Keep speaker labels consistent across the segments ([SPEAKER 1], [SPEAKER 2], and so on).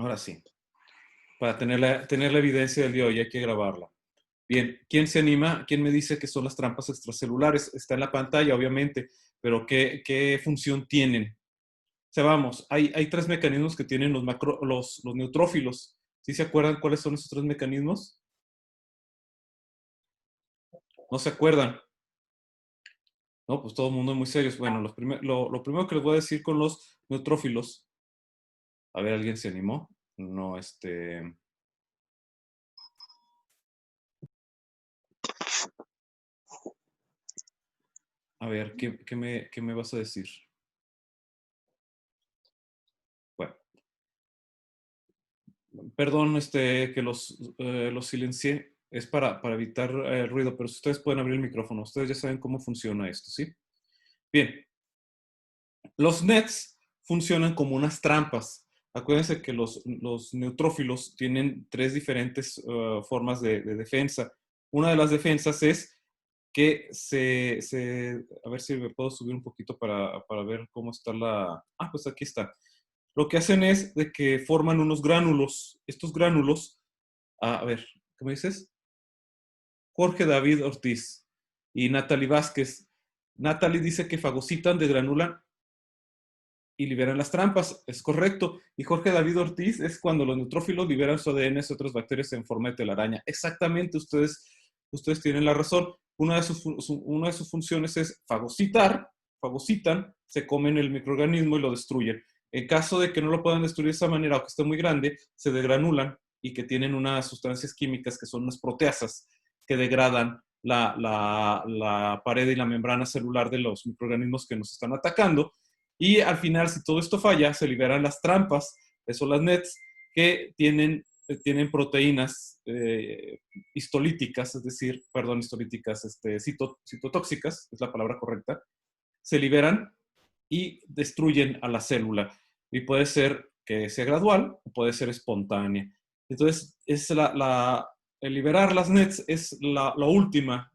[SPEAKER 1] Ahora sí. Para tener la evidencia del día de hoy hay que grabarla. Bien, ¿quién se anima? ¿Quién me dice que son las trampas extracelulares? Está en la pantalla, obviamente, pero ¿qué función tienen? O sea, vamos, hay tres mecanismos que tienen los neutrófilos. ¿Sí se acuerdan cuáles son esos tres mecanismos? ¿No se acuerdan? No, pues todo el mundo es muy serio. Bueno, lo primero que les voy a decir con los neutrófilos. A ver, ¿alguien se animó? No, A ver, ¿qué me vas a decir? Bueno, perdón, que los silencié. Es para evitar el ruido, pero si ustedes pueden abrir el micrófono. Ustedes ya saben cómo funciona esto, ¿sí? Bien, los nets funcionan como unas trampas. Acuérdense que los neutrófilos tienen tres diferentes formas de defensa. Una de las defensas es que a ver si me puedo subir un poquito para ver cómo está pues aquí está. Lo que hacen es de que forman unos gránulos. Estos gránulos, a ver, ¿qué me dices? Jorge David Ortiz y Natalie Vázquez. Natalie dice que fagocitan, desgranulan y liberan las trampas. Es correcto. Y Jorge David Ortiz es cuando los neutrófilos liberan su ADN y otras bacterias en forma de telaraña. Exactamente, ustedes tienen la razón. Una de sus funciones es fagocitan, se comen el microorganismo y lo destruyen. En caso de que no lo puedan destruir de esa manera o que esté muy grande, se desgranulan y que tienen unas sustancias químicas que son unas proteasas que degradan la pared y la membrana celular de los microorganismos que nos están atacando. Y al final, si todo esto falla, se liberan las trampas, que son las nets, que tienen proteínas histolíticas, es decir, perdón, histolíticas, citotóxicas, es la palabra correcta, se liberan y destruyen a la célula. Y puede ser que sea gradual o puede ser espontánea. Entonces, el liberar las nets es la última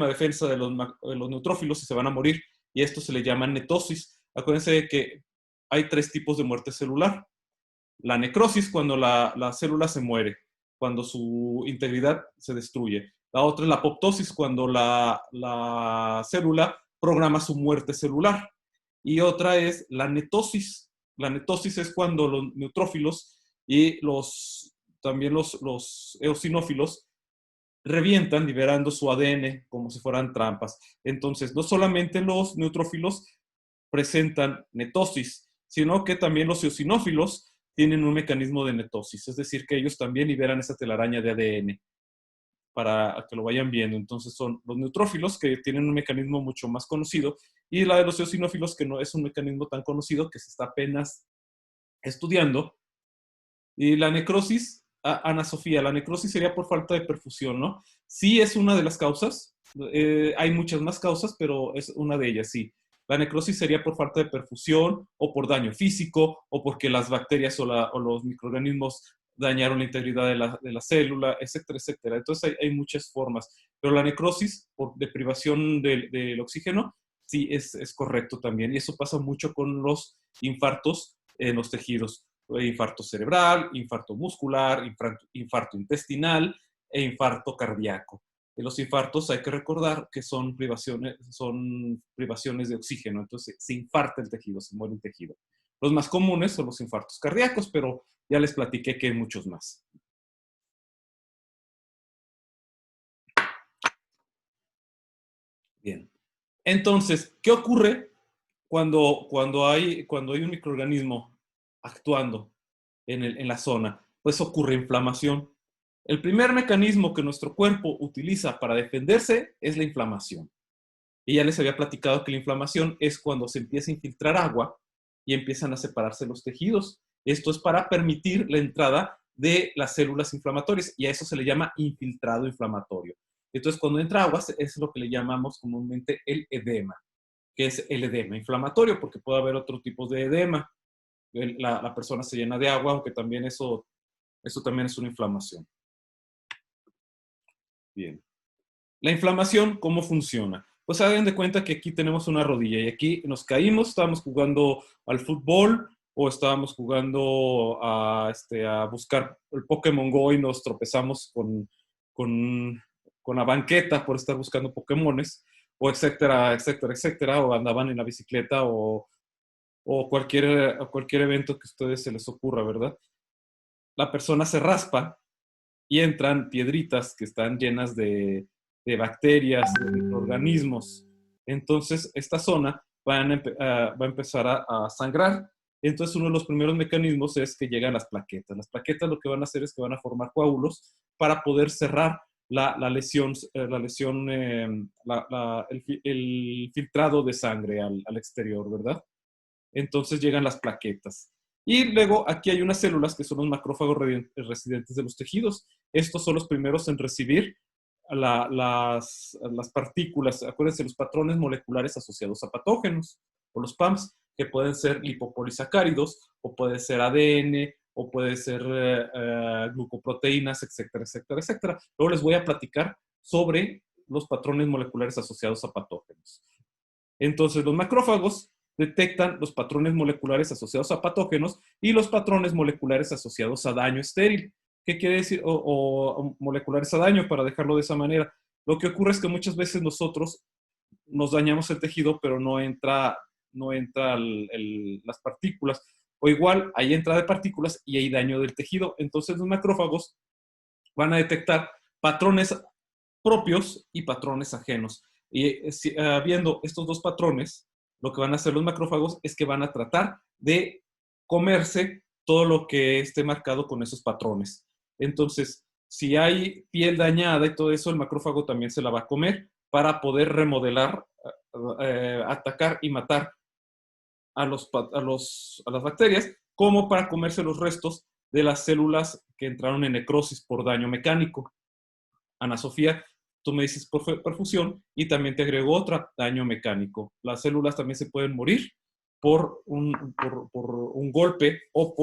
[SPEAKER 1] defensa de los neutrófilos y se van a morir. Y esto se le llama netosis. Acuérdense de que hay tres tipos de muerte celular. La necrosis, cuando la célula se muere, cuando su integridad se destruye. La otra es la apoptosis, cuando la célula programa su muerte celular. Y otra es la netosis. La netosis es cuando los neutrófilos y también los eosinófilos revientan liberando su ADN como si fueran trampas. Entonces, no solamente los neutrófilos presentan netosis, sino que también los eosinófilos tienen un mecanismo de netosis, es decir, que ellos también liberan esa telaraña de ADN para que lo vayan viendo. Entonces son los neutrófilos que tienen un mecanismo mucho más conocido y la de los eosinófilos que no es un mecanismo tan conocido que se está apenas estudiando. Y la necrosis, Ana Sofía, la necrosis sería por falta de perfusión, ¿no? Sí es una de las causas, hay muchas más causas, pero es una de ellas, sí. La necrosis sería por falta de perfusión o por daño físico o porque las bacterias o los microorganismos dañaron la integridad de la célula, etcétera, etcétera. Entonces hay muchas formas, pero la necrosis por deprivación del oxígeno, sí es correcto también. Y eso pasa mucho con los infartos en los tejidos. Infarto cerebral, infarto muscular, infarto intestinal e infarto cardíaco. En los infartos hay que recordar que son privaciones de oxígeno, entonces se infarta el tejido, se muere el tejido. Los más comunes son los infartos cardíacos, pero ya les platiqué que hay muchos más. Bien. Entonces, ¿qué ocurre cuando hay un microorganismo actuando en la zona? Pues ocurre inflamación. El primer mecanismo que nuestro cuerpo utiliza para defenderse es la inflamación. Y ya les había platicado que la inflamación es cuando se empieza a infiltrar agua y empiezan a separarse los tejidos. Esto es para permitir la entrada de las células inflamatorias y a eso se le llama infiltrado inflamatorio. Entonces, cuando entra agua es lo que le llamamos comúnmente el edema, que es el edema inflamatorio, porque puede haber otro tipo de edema. La persona se llena de agua, aunque también eso también es una inflamación. Bien. La inflamación, ¿cómo funciona? Pues hagan de cuenta que aquí tenemos una rodilla y aquí nos caímos, estábamos jugando al fútbol o estábamos jugando a buscar el Pokémon Go y nos tropezamos con, con la banqueta por estar buscando Pokémones, o etcétera, etcétera, etcétera, o andaban en la bicicleta o cualquier evento que a ustedes se les ocurra, ¿verdad? La persona se raspa y entran piedritas que están llenas de bacterias, de microorganismos. Entonces, esta zona va a empezar a sangrar. Entonces, uno de los primeros mecanismos es que llegan las plaquetas. Las plaquetas lo que van a hacer es que van a formar coágulos para poder cerrar la lesión, el filtrado de sangre al exterior, ¿verdad? Entonces llegan las plaquetas. Y luego aquí hay unas células que son los macrófagos residentes de los tejidos. Estos son los primeros en recibir las partículas, acuérdense, los patrones moleculares asociados a patógenos, o los PAMs, que pueden ser lipopolisacáridos, o puede ser ADN, o puede ser glucoproteínas, etcétera, etcétera, etcétera. Luego les voy a platicar sobre los patrones moleculares asociados a patógenos. Entonces, los macrófagos detectan los patrones moleculares asociados a patógenos y los patrones moleculares asociados a daño estéril. ¿Qué quiere decir? O moleculares a daño, para dejarlo de esa manera. Lo que ocurre es que muchas veces nosotros nos dañamos el tejido, pero no entra las partículas. O igual, hay entrada de partículas y hay daño del tejido. Entonces, los macrófagos van a detectar patrones propios y patrones ajenos. Y viendo estos dos patrones, lo que van a hacer los macrófagos es que van a tratar de comerse todo lo que esté marcado con esos patrones. Entonces, si hay piel dañada y todo eso, el macrófago también se la va a comer para poder remodelar, atacar y matar a las bacterias, como para comerse los restos de las células que entraron en necrosis por daño mecánico. Ana Sofía, tú me dices perfusión y también te agrego otra, daño mecánico. Las células también se pueden morir por un golpe o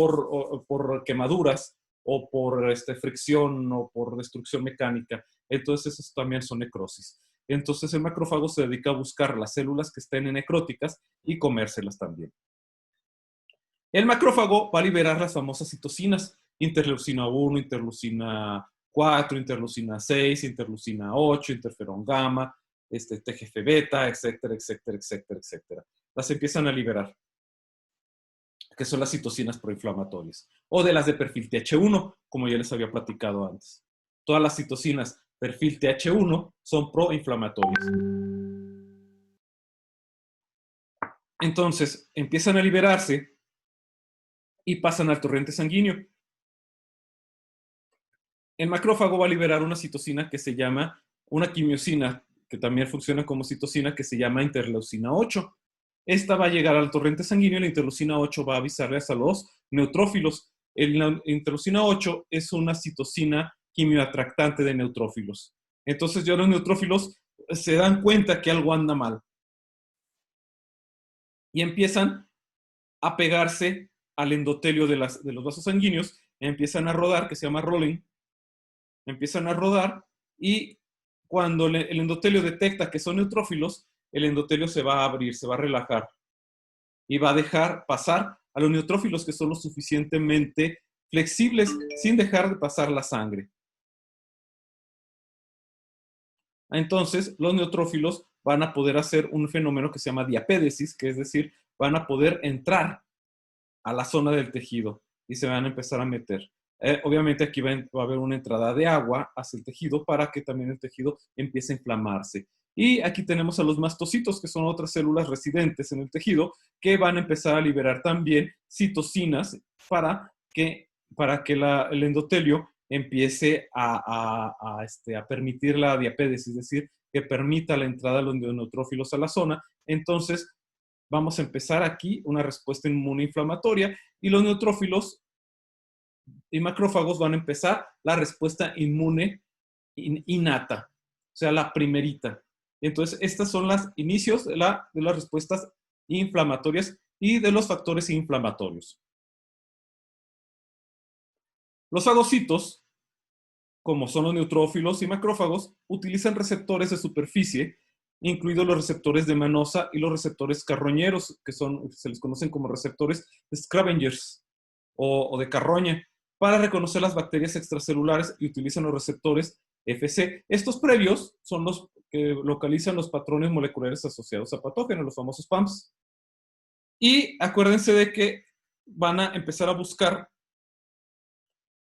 [SPEAKER 1] por quemaduras o por fricción o por destrucción mecánica. Entonces, esos también son necrosis. Entonces, el macrófago se dedica a buscar las células que estén necróticas y comérselas también. El macrófago va a liberar las famosas citocinas, interleucina 1, interleucina 4, interleucina 6, interleucina 8, interferón gamma, TGF beta, etcétera, etcétera, etcétera, etcétera. Las empiezan a liberar, que son las citocinas proinflamatorias, o de las de perfil TH1, como ya les había platicado antes. Todas las citocinas perfil TH1 son proinflamatorias. Entonces, empiezan a liberarse y pasan al torrente sanguíneo. El macrófago va a liberar una citocina que se llama, una quimiosina, que también funciona como citocina, que se llama interleucina 8. Esta va a llegar al torrente sanguíneo y la interleucina 8 va a avisarles a los neutrófilos. La interleucina 8 es una citocina quimioatractante de neutrófilos. Entonces ya los neutrófilos se dan cuenta que algo anda mal y empiezan a pegarse al endotelio de los vasos sanguíneos, empiezan a rodar, que se llama rolling, empiezan a rodar y cuando el endotelio detecta que son neutrófilos, el endotelio se va a abrir, se va a relajar y va a dejar pasar a los neutrófilos que son lo suficientemente flexibles sin dejar de pasar la sangre. Entonces, los neutrófilos van a poder hacer un fenómeno que se llama diapédesis, que es decir, van a poder entrar a la zona del tejido y se van a empezar a meter. Obviamente aquí va a haber una entrada de agua hacia el tejido para que también el tejido empiece a inflamarse. Y aquí tenemos a los mastocitos, que son otras células residentes en el tejido, que van a empezar a liberar también citocinas para que el endotelio empiece a permitir la diapédesis, es decir, que permita la entrada de los neutrófilos a la zona. Entonces, vamos a empezar aquí una respuesta inmunoinflamatoria y los neutrófilos y macrófagos van a empezar la respuesta inmune innata, o sea, la primerita. Entonces, estas son los inicios de las respuestas inflamatorias y de los factores inflamatorios. Los fagocitos, como son los neutrófilos y macrófagos, utilizan receptores de superficie incluidos los receptores de manosa y los receptores carroñeros, que se les conocen como receptores scavengers o de carroña, para reconocer las bacterias extracelulares y utilizan los receptores FC. Estos previos son los que localizan los patrones moleculares asociados a patógenos, los famosos PAMPs. Y acuérdense de que van a empezar a buscar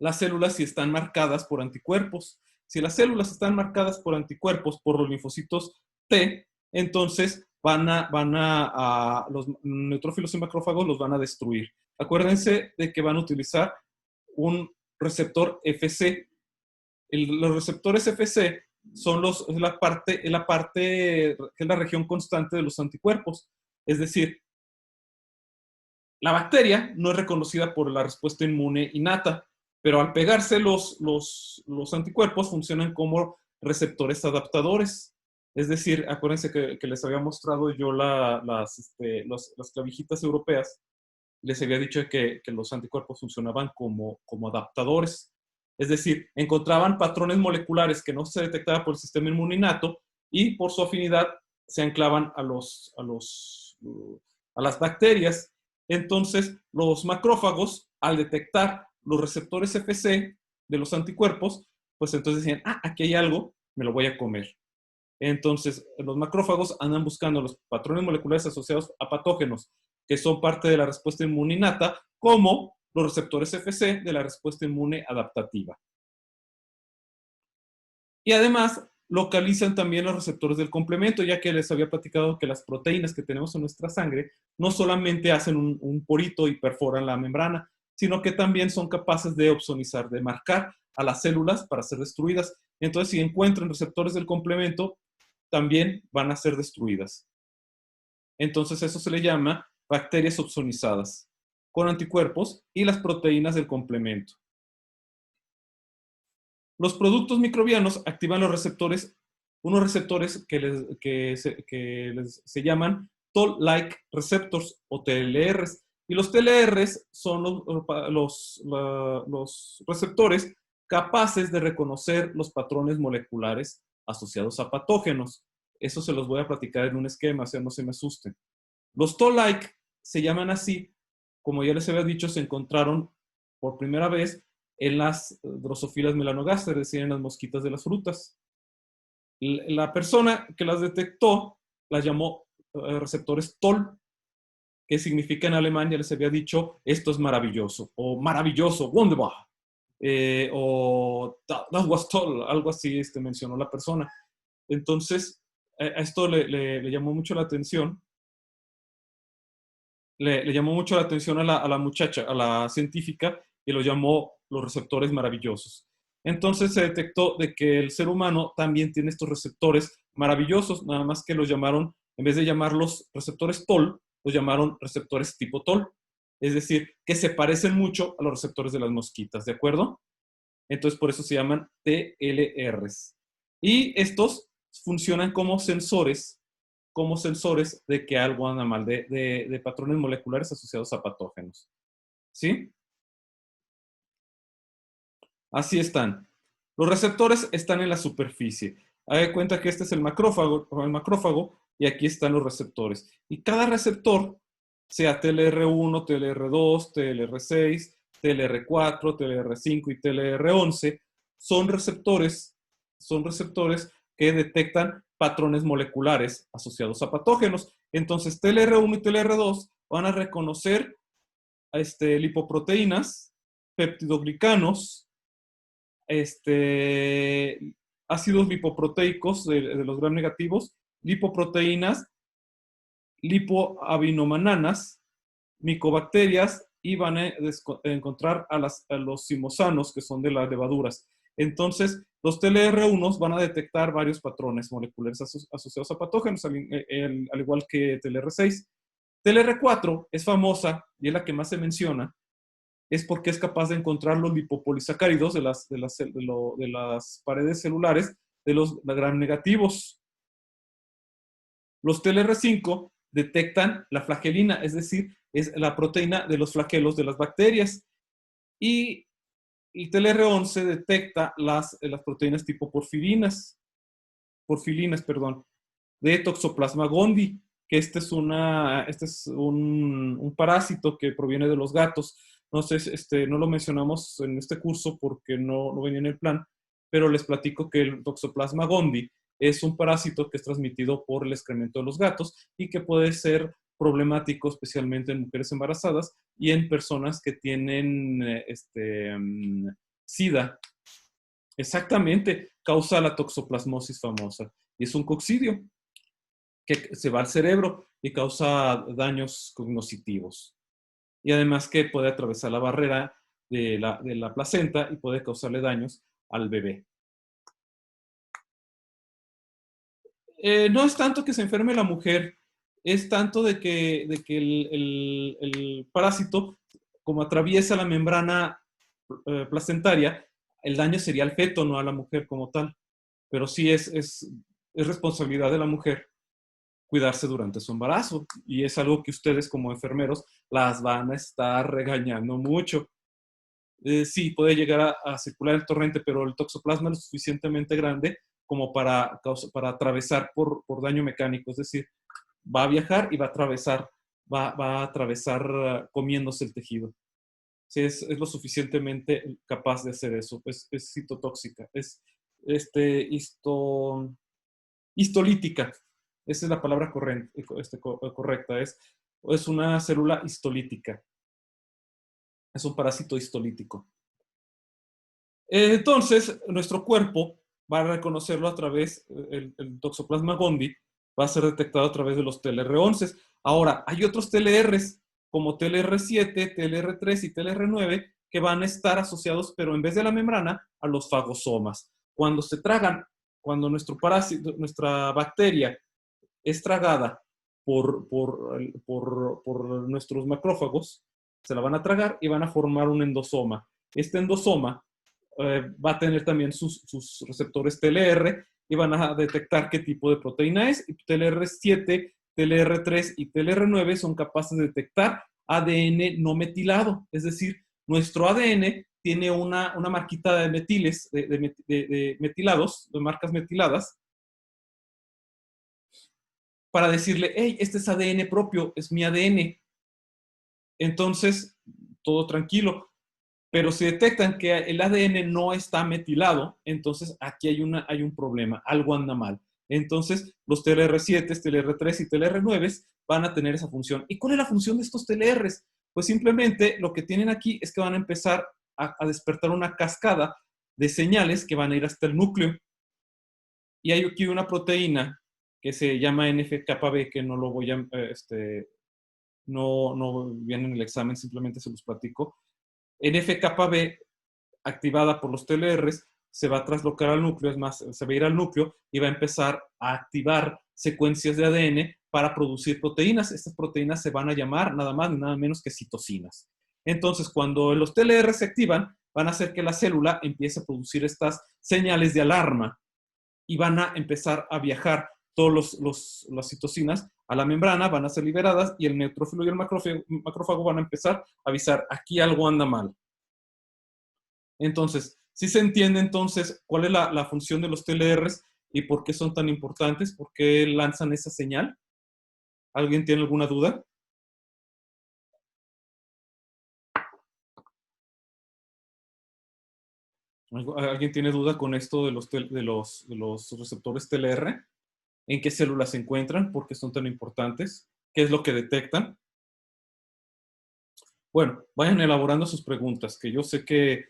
[SPEAKER 1] las células si están marcadas por anticuerpos. Si las células están marcadas por anticuerpos, por los linfocitos T, entonces los neutrófilos y macrófagos los van a destruir. Acuérdense de que van a utilizar un receptor FC. Los receptores FC son es la parte que es la región constante de los anticuerpos. Es decir, la bacteria no es reconocida por la respuesta inmune innata, pero al pegarse los anticuerpos funcionan como receptores adaptadores. Es decir, acuérdense que les había mostrado yo las clavijitas europeas. Les había dicho que los anticuerpos funcionaban como adaptadores. Es decir, encontraban patrones moleculares que no se detectaban por el sistema inmune innato y por su afinidad se anclaban a las bacterias. Entonces, los macrófagos, al detectar los receptores FC de los anticuerpos, pues entonces decían, aquí hay algo, me lo voy a comer. Entonces, los macrófagos andan buscando los patrones moleculares asociados a patógenos que son parte de la respuesta inmune innata, como los receptores FC de la respuesta inmune adaptativa. Y además, localizan también los receptores del complemento, ya que les había platicado que las proteínas que tenemos en nuestra sangre no solamente hacen un porito y perforan la membrana, sino que también son capaces de opsonizar, de marcar a las células para ser destruidas. Entonces, si encuentran receptores del complemento, también van a ser destruidas. Entonces, eso se le llama bacterias opsonizadas con anticuerpos y las proteínas del complemento. Los productos microbianos activan los receptores, unos receptores que se llaman Toll-like receptors o TLRs. Y los TLRs son los receptores capaces de reconocer los patrones moleculares asociados a patógenos. Eso se los voy a platicar en un esquema, o sea, no se me asusten. Los Toll-like se llaman así, como ya les había dicho, se encontraron por primera vez en las Drosophila melanogaster, es decir, en las mosquitas de las frutas. La persona que las detectó las llamó receptores Toll, que significa en alemán, ya les había dicho, esto es maravilloso, o maravilloso, wunderbar, o that was toll, algo así mencionó la persona. Entonces, a esto le llamó mucho la atención. Le llamó mucho la atención a la muchacha, a la científica, y lo llamó los receptores maravillosos. Entonces se detectó de que el ser humano también tiene estos receptores maravillosos, nada más que los llamaron, en vez de llamarlos receptores Toll, los llamaron receptores tipo Toll. Es decir, que se parecen mucho a los receptores de las mosquitas, ¿de acuerdo? Entonces por eso se llaman TLRs. Y estos funcionan como sensores de que algo anda mal, de patrones moleculares asociados a patógenos. ¿Sí? Así están. Los receptores están en la superficie. Haga cuenta que este es el macrófago y aquí están los receptores. Y cada receptor, sea TLR1, TLR2, TLR6, TLR4, TLR5 y TLR11, son receptores que detectan patrones moleculares asociados a patógenos. Entonces, TLR1 y TLR2 van a reconocer lipoproteínas, peptidoglicanos, ácidos lipoproteicos de los gram negativos, lipoproteínas, lipoavinomananas, micobacterias y van a encontrar a los simosanos, que son de las levaduras. Entonces, los TLR1 van a detectar varios patrones moleculares asociados a patógenos, al igual que TLR6. TLR4 es famosa y es la que más se menciona, es porque es capaz de encontrar los lipopolisacáridos de las paredes celulares de los gram negativos. Los TLR5 detectan la flagelina, es decir, es la proteína de los flagelos de las bacterias. Y el TLR11 detecta las proteínas tipo porfilinas, perdón. de Toxoplasma gondii, que este es un parásito que proviene de los gatos. No sé, no lo mencionamos en este curso porque no venía en el plan, pero les platico que el Toxoplasma gondii es un parásito que es transmitido por el excremento de los gatos y que puede ser problemático especialmente en mujeres embarazadas y en personas que tienen SIDA. Exactamente, causa la toxoplasmosis famosa y es un coccidio que se va al cerebro y causa daños cognitivos. Y además que puede atravesar la barrera de la placenta y puede causarle daños al bebé. No es tanto que se enferme la mujer, es tanto de que el parásito, como atraviesa la membrana placentaria, el daño sería al feto, no a la mujer como tal. Pero sí es responsabilidad de la mujer cuidarse durante su embarazo. Y es algo que ustedes como enfermeros las van a estar regañando mucho. Sí, puede llegar a circular el torrente, pero el toxoplasma es lo suficientemente grande como para atravesar por daño mecánico. Es decir, va a viajar y va a atravesar comiéndose el tejido. Sí, es lo suficientemente capaz de hacer eso. Es citotóxica. Es histolítica. Esa es la palabra correcta. Es una célula histolítica. Es un parásito histolítico. Entonces, nuestro cuerpo va a reconocerlo a través, el Toxoplasma gondii va a ser detectado a través de los TLR11. Ahora, hay otros TLRs, como TLR7, TLR3 y TLR9, que van a estar asociados, pero en vez de la membrana, a los fagosomas. Cuando se tragan, cuando nuestro parásito, nuestra bacteria es tragada por nuestros macrófagos, se la van a tragar y van a formar un endosoma. Este endosoma va a tener también sus receptores TLR y van a detectar qué tipo de proteína es. Y TLR7, TLR3 y TLR9 son capaces de detectar ADN no metilado. Es decir, nuestro ADN tiene una marquita de metiles, de metilados, de marcas metiladas, para decirle, hey, este es ADN propio, es mi ADN. Entonces, todo tranquilo. Pero si detectan que el ADN no está metilado, entonces aquí hay un problema, algo anda mal. Entonces, los TLR7, TLR3 y TLR9 van a tener esa función. ¿Y cuál es la función de estos TLRs? Pues simplemente lo que tienen aquí es que van a empezar a despertar una cascada de señales que van a ir hasta el núcleo. Y hay aquí una proteína que se llama NF-κB, que no lo voy a, no viene en el examen, simplemente se los platico. NF-κB, activada por los TLRs, se va a traslocar al núcleo, es más, se va a ir al núcleo y va a empezar a activar secuencias de ADN para producir proteínas. Estas proteínas se van a llamar nada más ni nada menos que citocinas. Entonces, cuando los TLR se activan, van a hacer que la célula empiece a producir estas señales de alarma y van a empezar a viajar todas las citocinas a la membrana, van a ser liberadas y el neutrófilo y el macrófago van a empezar a avisar, aquí algo anda mal. Entonces, ¿sí se entiende entonces cuál es la función de los TLRs y por qué son tan importantes? ¿Por qué lanzan esa señal? ¿Alguien tiene alguna duda? ¿Alguien tiene duda con esto de los receptores TLR? ¿En qué células se encuentran? ¿Por qué son tan importantes? ¿Qué es lo que detectan? Bueno, vayan elaborando sus preguntas, que yo sé que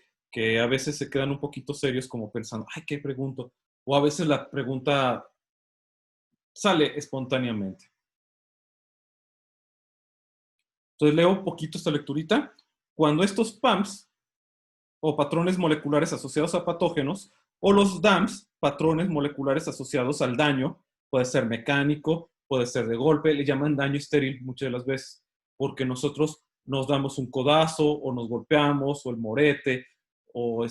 [SPEAKER 1] a veces se quedan un poquito serios como pensando, ay, ¿qué pregunto? O a veces la pregunta sale espontáneamente. Entonces leo un poquito esta lecturita. Cuando estos PAMs o patrones moleculares asociados a patógenos o los DAMs, patrones moleculares asociados al daño, puede ser mecánico, puede ser de golpe, le llaman daño estéril muchas de las veces, porque nosotros nos damos un codazo o nos golpeamos o el morete o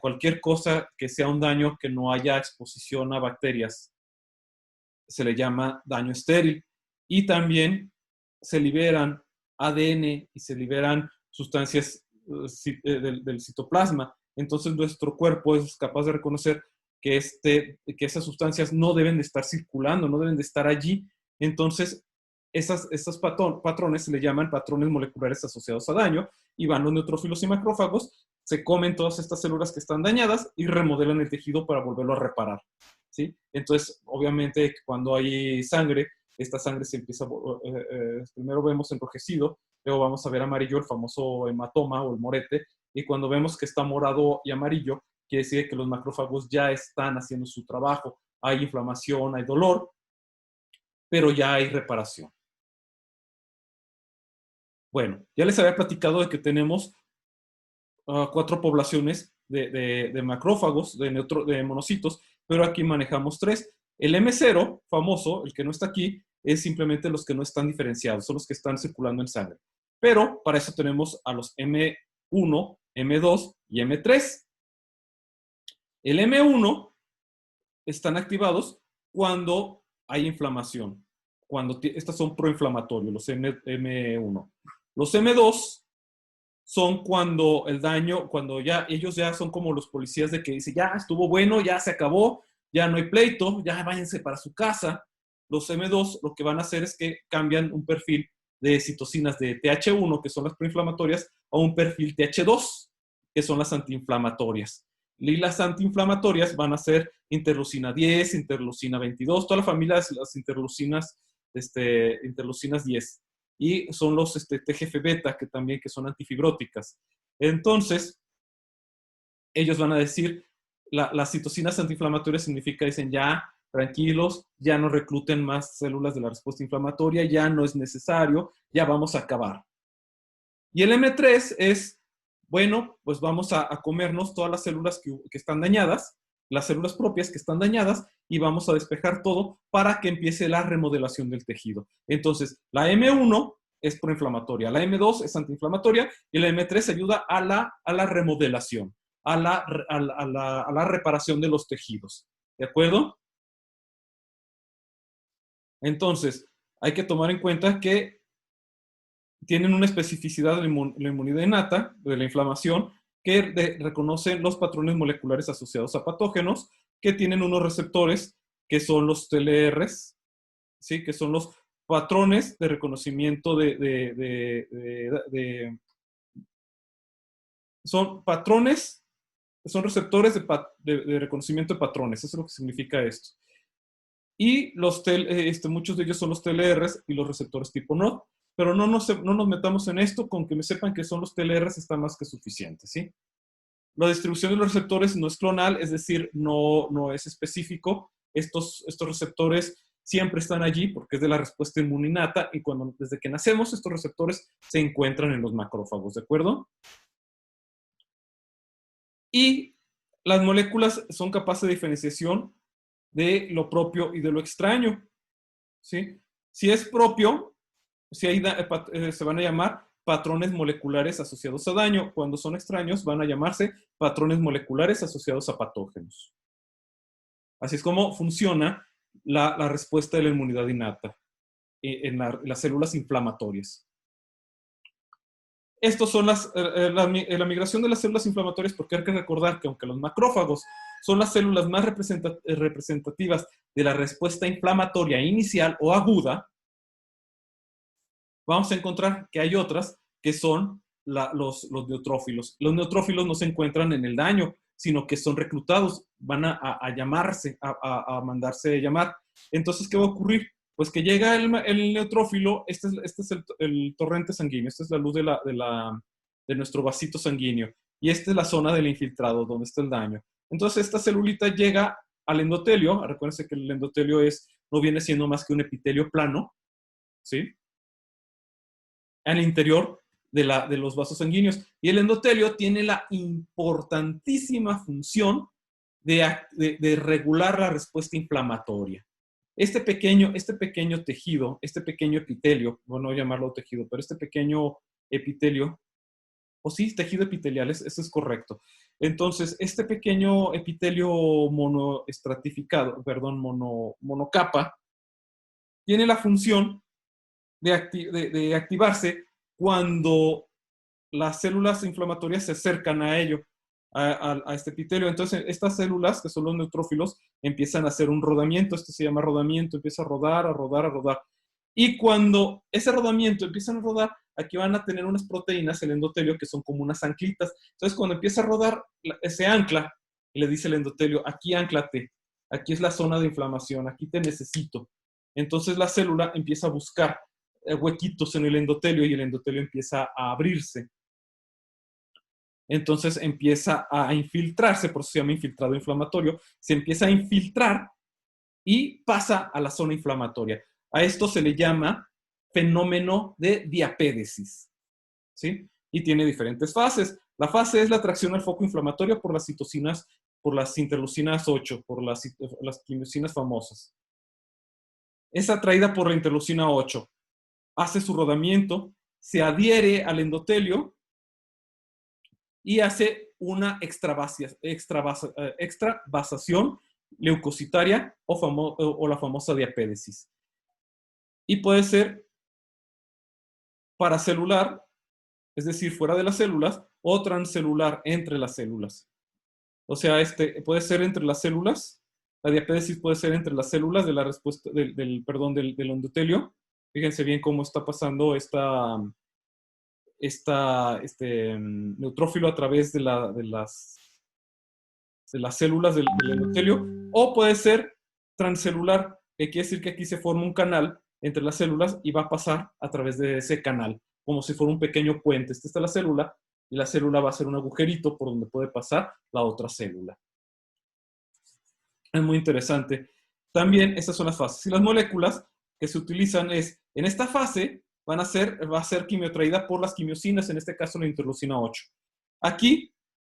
[SPEAKER 1] cualquier cosa que sea un daño que no haya exposición a bacterias, se le llama daño estéril. Y también se liberan ADN y se liberan sustancias del citoplasma. Entonces nuestro cuerpo es capaz de reconocer que esas sustancias no deben de estar circulando, no deben de estar allí. Entonces, estos patrones se le llaman patrones moleculares asociados a daño y van los neutrófilos y macrófagos, se comen todas estas células que están dañadas y remodelan el tejido para volverlo a reparar, ¿sí? Entonces, obviamente, cuando hay sangre, esta sangre se empieza, primero vemos enrojecido, luego vamos a ver amarillo, el famoso hematoma o el morete, y cuando vemos que está morado y amarillo, quiere decir que los macrófagos ya están haciendo su trabajo. Hay inflamación, hay dolor, pero ya hay reparación. Bueno, ya les había platicado de que tenemos 4 poblaciones de macrófagos, de monocitos, pero aquí manejamos 3. El M0, famoso, el que no está aquí, es simplemente los que no están diferenciados, son los que están circulando en sangre. Pero para eso tenemos a los M1, M2 y M3. El M1 están activados cuando hay inflamación, estas son proinflamatorios, los M1. Los M2 son cuando el daño, cuando ya ellos ya son como los policías de que dice, ya estuvo bueno, ya se acabó, ya no hay pleito, ya váyanse para su casa. Los M2 lo que van a hacer es que cambian un perfil de citocinas de TH1, que son las proinflamatorias, a un perfil TH2, que son las antiinflamatorias. Y las antiinflamatorias van a ser interleucina 10, interleucina 22, toda la familia de las interleucinas 10. Y son los TGF-beta, que también que son antifibróticas. Entonces, ellos van a decir, las citocinas antiinflamatorias significa, dicen, ya, tranquilos, ya no recluten más células de la respuesta inflamatoria, ya no es necesario, ya vamos a acabar. Y el M3 es, bueno, pues vamos a comernos todas las células que están dañadas, las células propias que están dañadas, y vamos a despejar todo para que empiece la remodelación del tejido. Entonces, la M1 es proinflamatoria, la M2 es antiinflamatoria, y la M3 ayuda a la remodelación, a la reparación de los tejidos. ¿De acuerdo? Entonces, hay que tomar en cuenta que tienen una especificidad de la inmunidad innata, de la inflamación, que reconocen los patrones moleculares asociados a patógenos, que tienen unos receptores que son los TLRs, ¿sí? Que son los patrones de reconocimiento son patrones, son receptores de reconocimiento de patrones, eso es lo que significa esto. Y muchos de ellos son los TLRs y los receptores tipo NOD, pero no nos metamos en esto, con que me sepan que son los TLRs está más que suficiente, ¿sí? La distribución de los receptores no es clonal, es decir, no es específico. Estos receptores siempre están allí porque es de la respuesta inmuninata y desde que nacemos estos receptores se encuentran en los macrófagos, ¿de acuerdo? Y las moléculas son capaces de diferenciación de lo propio y de lo extraño, ¿sí? Si es propio, se van a llamar patrones moleculares asociados a daño. Cuando son extraños, van a llamarse patrones moleculares asociados a patógenos. Así es como funciona la respuesta de la inmunidad innata en las células inflamatorias. Estos son la migración de las células inflamatorias, porque hay que recordar que aunque los macrófagos son las células más representativas de la respuesta inflamatoria inicial o aguda, vamos a encontrar que hay otras que son los neutrófilos. Los neutrófilos no se encuentran en el daño, sino que son reclutados, van a llamarse, a mandarse llamar. Entonces, ¿qué va a ocurrir? Pues que llega el neutrófilo, este es el torrente sanguíneo, esta es la luz de nuestro vasito sanguíneo, y esta es la zona del infiltrado, donde está el daño. Entonces, esta celulita llega al endotelio, recuérdense que el endotelio no viene siendo más que un epitelio plano, ¿sí? Al interior de los vasos sanguíneos. Y el endotelio tiene la importantísima función de regular la respuesta inflamatoria. Este pequeño tejido, este pequeño epitelio, bueno, no llamarlo tejido, pero este pequeño epitelio, o sí, tejido epitelial, eso es correcto. Entonces, este pequeño epitelio monocapa, tiene la función de activarse cuando las células inflamatorias se acercan a ello. a este epitelio. Entonces, estas células, que son los neutrófilos, empiezan a hacer un rodamiento. Esto se llama rodamiento. Empieza a rodar, a rodar, a rodar. Y cuando ese rodamiento empieza a rodar, aquí van a tener unas proteínas, el endotelio, que son como unas anclitas. Entonces, cuando empieza a rodar, se ancla y le dice el endotelio, aquí anclate, aquí es la zona de inflamación, aquí te necesito. Entonces, la célula empieza a buscar huequitos en el endotelio y el endotelio empieza a abrirse. Entonces empieza a infiltrarse, por eso se llama infiltrado inflamatorio, se empieza a infiltrar y pasa a la zona inflamatoria. A esto se le llama fenómeno de diapédesis, ¿sí? Y tiene diferentes fases. La fase es la atracción al foco inflamatorio por las citocinas, por las interleucinas 8, por las quimiosinas famosas. Es atraída por la interleucina 8. Hace su rodamiento, se adhiere al endotelio y hace una extravasación leucocitaria o la famosa diapédesis. Y puede ser paracelular, es decir, fuera de las células, o transcelular, entre las células. O sea, puede ser entre las células, la diapédesis puede ser entre las células de la respuesta, del endotelio. Fíjense bien cómo está pasando neutrófilo a través de las células del endotelio, o puede ser transcelular, que quiere decir que aquí se forma un canal entre las células y va a pasar a través de ese canal, como si fuera un pequeño puente. Esta está la célula y la célula va a ser un agujerito por donde puede pasar la otra célula. Es muy interesante. También estas son las fases. Y las moléculas que se utilizan en esta fase va a ser quimiotraída por las quimiosinas, en este caso la interleucina 8. Aquí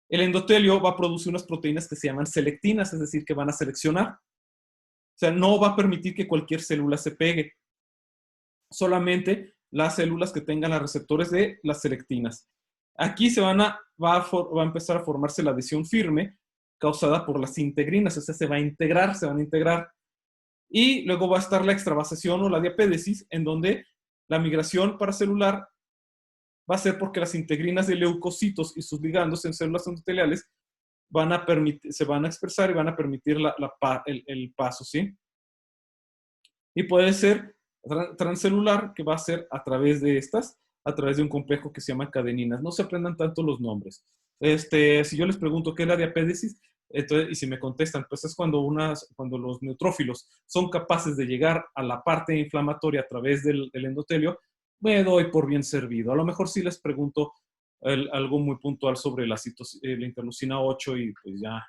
[SPEAKER 1] el endotelio va a producir unas proteínas que se llaman selectinas, es decir, que van a seleccionar. O sea, no va a permitir que cualquier célula se pegue. Solamente las células que tengan los receptores de las selectinas. Aquí va a empezar a formarse la adhesión firme causada por las integrinas, o sea, se van a integrar. Y luego va a estar la extravasación o la diapédesis, en donde la migración paracelular va a ser porque las integrinas de leucocitos y sus ligandos en células endoteliales se van a expresar y van a permitir el paso, ¿sí? Y puede ser transcelular, que va a ser a través de un complejo que se llama cadeninas. No se aprendan tanto los nombres. Si yo les pregunto qué es la diapédesis, entonces, y si me contestan, pues es cuando los neutrófilos son capaces de llegar a la parte inflamatoria a través del endotelio, me doy por bien servido. A lo mejor sí les pregunto algo muy puntual sobre la interleucina 8 y pues ya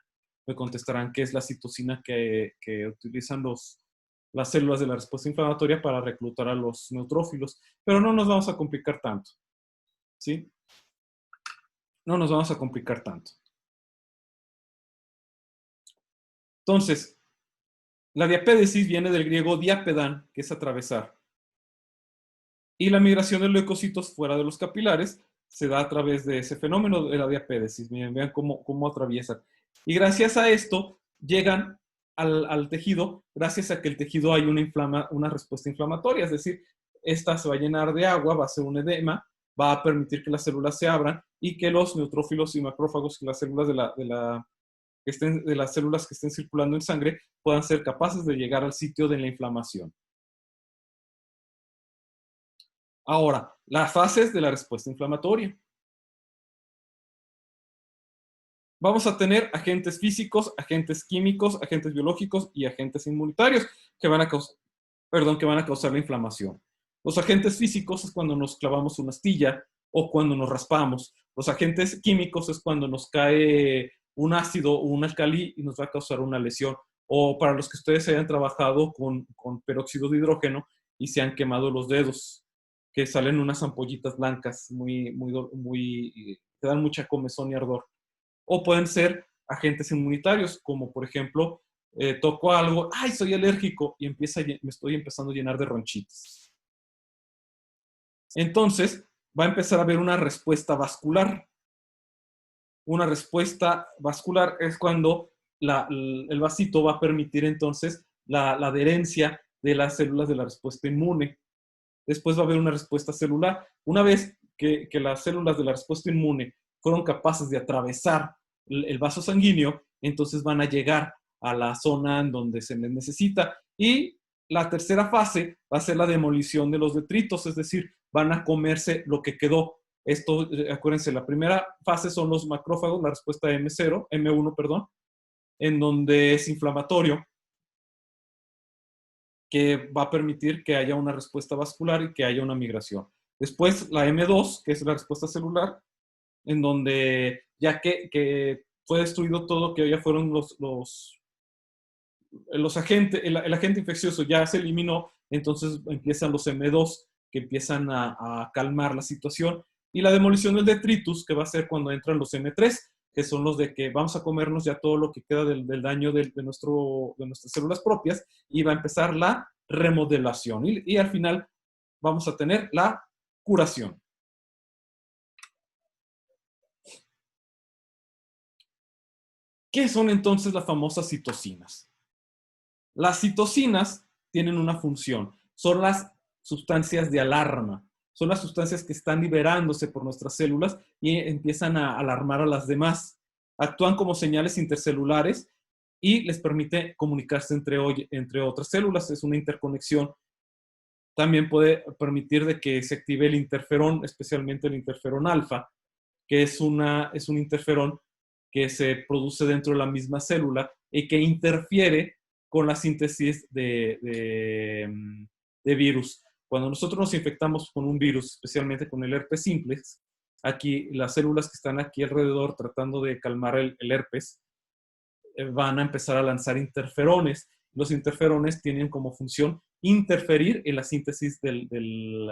[SPEAKER 1] me contestarán qué es la citocina que utilizan las células de la respuesta inflamatoria para reclutar a los neutrófilos. Pero no nos vamos a complicar tanto, ¿sí? No nos vamos a complicar tanto. Entonces, la diapédesis viene del griego diapedan, que es atravesar. Y la migración de leucocitos fuera de los capilares se da a través de ese fenómeno de la diapédesis. Miren, vean cómo atraviesan. Y gracias a esto llegan al tejido, gracias a que el tejido hay una respuesta inflamatoria, es decir, esta se va a llenar de agua, va a ser un edema, va a permitir que las células se abran y que los neutrófilos y macrófagos, que las células de las células que estén circulando en sangre, puedan ser capaces de llegar al sitio de la inflamación. Ahora, las fases de la respuesta inflamatoria. Vamos a tener agentes físicos, agentes químicos, agentes biológicos y agentes inmunitarios que van a causar la inflamación. Los agentes físicos es cuando nos clavamos una astilla o cuando nos raspamos. Los agentes químicos es cuando nos cae un ácido o un alcalí y nos va a causar una lesión. O para los que ustedes hayan trabajado con peróxido de hidrógeno y se han quemado los dedos, que salen unas ampollitas blancas que dan mucha comezón y ardor. O pueden ser agentes inmunitarios, como por ejemplo, toco algo, ¡ay, soy alérgico! Y me estoy empezando a llenar de ronchitas. Entonces, va a empezar a haber una respuesta vascular. Una respuesta vascular es cuando el vasito va a permitir entonces la adherencia de las células de la respuesta inmune. Después va a haber una respuesta celular. Una vez que las células de la respuesta inmune fueron capaces de atravesar el vaso sanguíneo, entonces van a llegar a la zona en donde se les necesita. Y la tercera fase va a ser la demolición de los detritos, es decir, van a comerse lo que quedó. Esto, acuérdense, la primera fase son los macrófagos, la respuesta M0, M1, perdón, en donde es inflamatorio, que va a permitir que haya una respuesta vascular y que haya una migración. Después la M2, que es la respuesta celular, en donde ya que fue destruido todo, que ya fueron los agentes, el agente infeccioso ya se eliminó, entonces empiezan los M2, que empiezan a calmar la situación, y la demolición del detritus, que va a ser cuando entran los M3, que son los de que vamos a comernos ya todo lo que queda del daño de nuestras células propias, y va a empezar la remodelación, y al final vamos a tener la curación. ¿Qué son entonces las famosas citocinas? Las citocinas tienen una función, son las sustancias de alarma, son las sustancias que están liberándose por nuestras células y empiezan a alarmar a las demás. Actúan como señales intercelulares y les permite comunicarse entre otras células, es una interconexión. También puede permitir de que se active el interferón, especialmente el interferón alfa, que es un interferón que se produce dentro de la misma célula y que interfiere con la síntesis de virus. Cuando nosotros nos infectamos con un virus, especialmente con el herpes simplex, aquí las células que están aquí alrededor tratando de calmar el herpes, van a empezar a lanzar interferones. Los interferones tienen como función interferir en la síntesis del